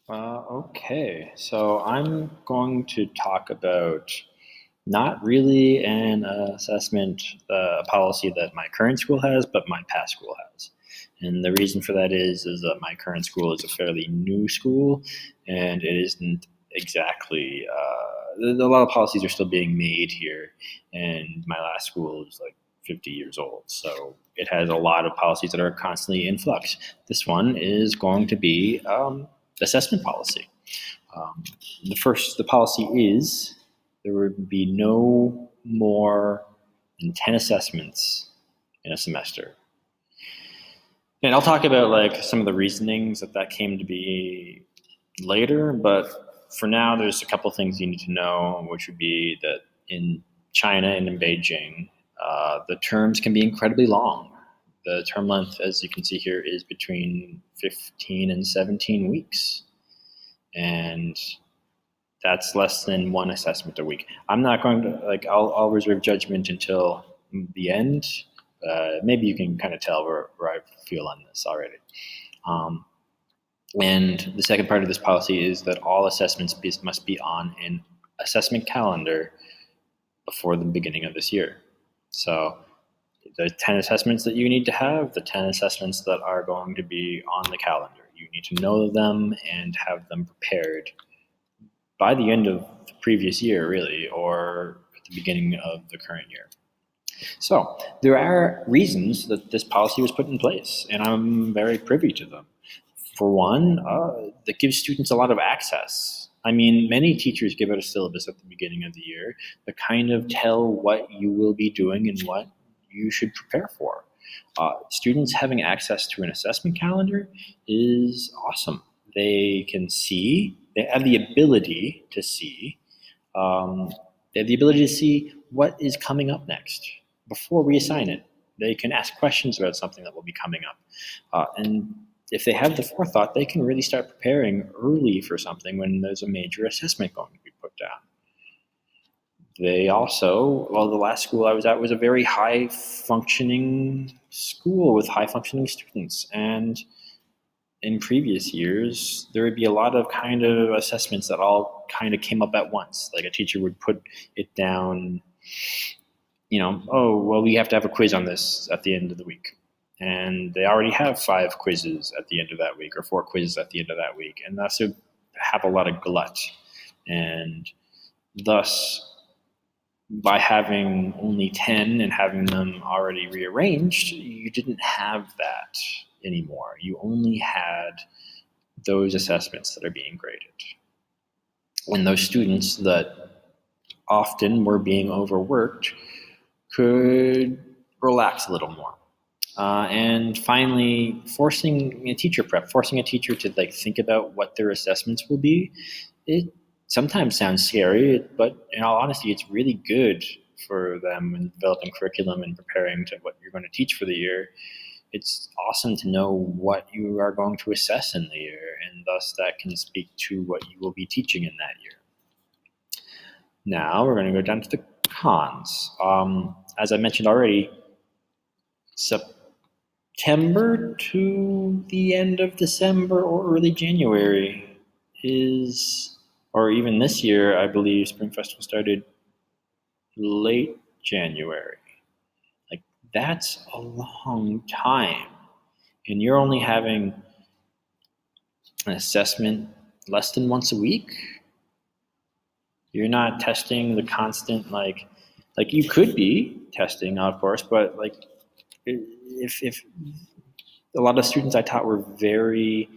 Okay, so I'm going to talk about not really an assessment policy that my current school has, but my past school has. And the reason for that is that my current school is a fairly new school, and it isn't exactly. A lot of policies are still being made here, and my last school is like 50 years old, so it has a lot of policies that are constantly in flux. This one is going to be assessment policy. Um, the policy is there would be no more than 10 assessments in a semester. And I'll talk about like some of the reasonings that came to be later, but for now, there's a couple things you need to know, which would be that in China and in Beijing, the terms can be incredibly long. The term length, as you can see here, is between 15 and 17 weeks. And that's less than one assessment a week. I'm not going to I'll reserve judgment until the end. Maybe you can kind of tell where I feel on this already. Um, and the second part of this policy is that all assessments must be on an assessment calendar before the beginning of this year. So the 10 assessments that you need to have, the 10 assessments that are going to be on the calendar. You need to know them and have them prepared by the end of the previous year, really, or at the beginning of the current year. So there are reasons that this policy was put in place, and I'm very privy to them. For one, that gives students a lot of access. I mean, many teachers give out a syllabus at the beginning of the year that kind of tell what you will be doing and what you should prepare for. Students having access to an assessment calendar is awesome. They can see, they have the ability to see, um, they have the ability to see what is coming up next before we assign it. They can ask questions about something that will be coming up. And if they have the forethought, they can really start preparing early for something when there's a major assessment going to be put down. They also, well, the last school I was at was a very high functioning school with high functioning students. And in previous years, there would be a lot of kind of assessments that all kind of came up at once. Like a teacher would put it down, oh, well, we have to have a quiz on this at the end of the week. And they already have 5 quizzes at the end of that week or 4 quizzes at the end of that week. And that's to have a lot of glut. And thus, by having only 10 and having them already rearranged, you didn't have that anymore. You only had those assessments that are being graded. And those students that often were being overworked could relax a little more. And finally, forcing a teacher to like think about what their assessments will be, it sometimes sounds scary, but in all honesty, it's really good for them in developing curriculum and preparing to what you're going to teach for the year. It's awesome to know what you are going to assess in the year, and thus that can speak to what you will be teaching in that year. Now we're going to go down to the cons. As I mentioned already, September to the end of December or early January is, or even this year, I believe Spring Festival started late January. Like, that's a long time. And you're only having an assessment less than once a week. You're not testing the constant, like you could be testing, of course, but like if a lot of students I taught were very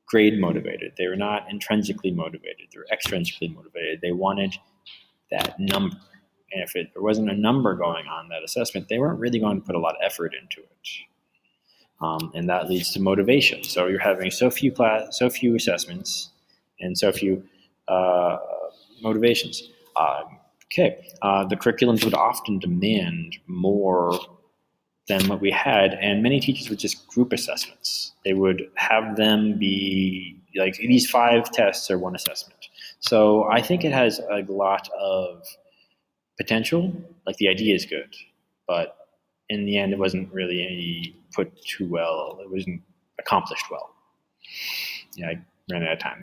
grade motivated. They were not intrinsically motivated. They were extrinsically motivated. They wanted that number. And if there wasn't a number going on that assessment, they weren't really going to put a lot of effort into it. And that leads to motivation. So you're having so few assessments and so few motivations. The curriculums would often demand more than what we had, and many teachers would just group assessments. They would have them be like these 5 tests are one assessment. So I think it has a lot of potential. Like the idea is good, but in the end, it wasn't really put too well. It wasn't accomplished well. Yeah, I ran out of time there.